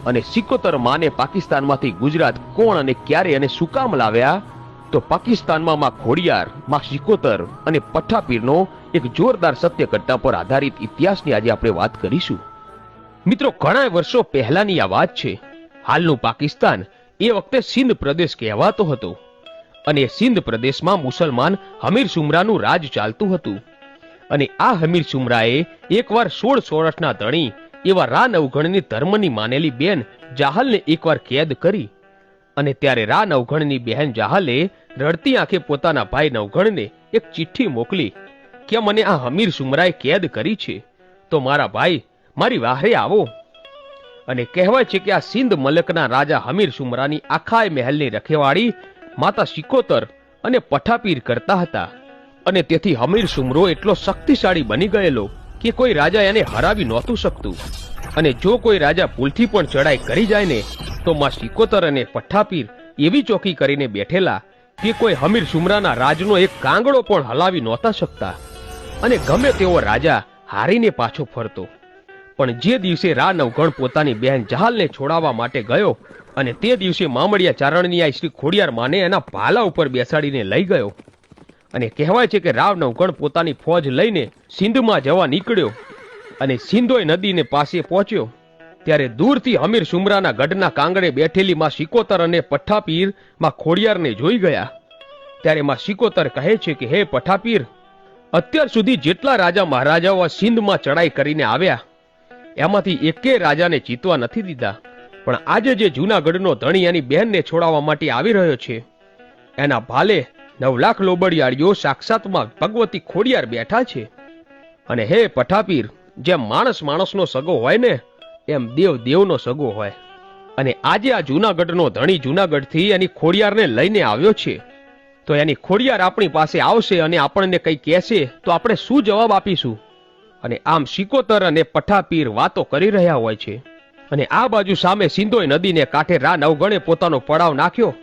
અને સિકોતર માને પાકિસ્તાનમાંથી ગુજરાત કોણ અને ક્યારે અને શું કામ લાવ્યા, તો પાકિસ્તાનમાં માં ખોડિયાર, માં સિકોતર અને પઠ્ઠાપીરનો એક જોરદાર સત્ય ઘટના પર આધારિત ઇતિહાસની આજે આપણે વાત કરીશું. મિત્રો, ઘણા વર્ષો પહેલાની આ વાત છે. હાલનું પાકિસ્તાન એ વખતે સિંધ પ્રદેશ કહેવાતો હતો અને સિંધ પ્રદેશમાં મુસલમાન હમીર સુમરાનું રાજ ચાલતું હતું. અને આ હમીર સુમરાએ એકવાર 16 વર્ષના ધણી એવા રા નવઘણની ધર્મની માનેલી બેન જાહલને એકવાર કેદ કરી. અને ત્યારે રા નવઘણની બહેન જાહલે રડતી આંખે પોતાના ભાઈ નવઘણને એક ચિઠ્ઠી મોકલી કે મને આ હમીર સુમરાએ કેદ કરી છે, તો મારા ભાઈ મારી વાહરે આવો. અને કહેવાય છે કે આ સિંધ મલકના રાજા હમીર સુમરાની આખાય મહેલની રખેવાળી માતા સિકોતર અને પઠ્ઠાપીર કરતા હતા. અને તેથી હમીર સુમરો એટલો શક્તિશાળી બની ગયેલો કે કોઈ રાજા એને હરાવી નહોતું શકતું. અને જો કોઈ રાજા ભૂલથી પણ ચડાઈ કરી જાય ને, તો માં સિકોતર અને પઠ્ઠાપીર એવી ચોકી કરીને બેઠેલા કે કોઈ હમીર સુમરાના રાજનો એક કાંગડો પણ હલાવી નહોતા શકતા. અને ગમે તેવો રાજા હારીને પાછો ફરતો. પણ જે દિવસે રા નવઘણ પોતાની બહેન જહાલને છોડાવવા માટે ગયો અને તે દિવસે મામડિયા ચારણની આ શ્રી ખોડિયાર માને એના ભાલા ઉપર બેસાડીને લઈ ગયો. અને કહેવાય છે કે રાવ નવઘણ પોતાની ફોજ લઈને સિંધમાં જવા નીકળ્યો. અને સિંધોઈ નદીને પાસે પહોંચ્યો ત્યારે દૂરથી હમીર સુમરાના ગઢના કાંગડે બેઠેલી માં સિકોતર અને પઠ્ઠાપીર માં ખોડિયારને જોઈ ગયા. ત્યારે માં સિકોતર કહે છે કે હે પઠ્ઠાપીર, અત્યાર સુધી જેટલા રાજા મહારાજાઓ આ સિંધમાં ચડાઈ કરીને આવ્યા એમાંથી એકે રાજાને જીતવા નથી દીધા. પણ આજે જે જૂનાગઢનો ધણી એની બહેનને છોડાવવા માટે આવી રહ્યો છે, એના ભાલે 9 લાખ લોબડિયાળીઓ સાક્ષાતમાં ભગવતી ખોડિયાર બેઠા છે. અને હે પઠ્ઠાપીર, જેમ માણસ માણસનો સગો હોય ને, એમ દેવ દેવનો સગો હોય. અને આજે આ જૂનાગઢનો ધણી જૂનાગઢથી એની ખોડિયારને લઈને આવ્યો છે, તો એની ખોડિયાર આપણી પાસે આવશે અને આપણને કંઈ કહેશે તો આપણે શું જવાબ આપીશું? અને આમ સિકોતર અને પઠ્ઠાપીર વાતો કરી રહ્યા હોય છે. અને આ બાજુ સામે સિંધોઈ નદીને કાંઠે રા નવઘણે પોતાનો પડાવ નાખ્યો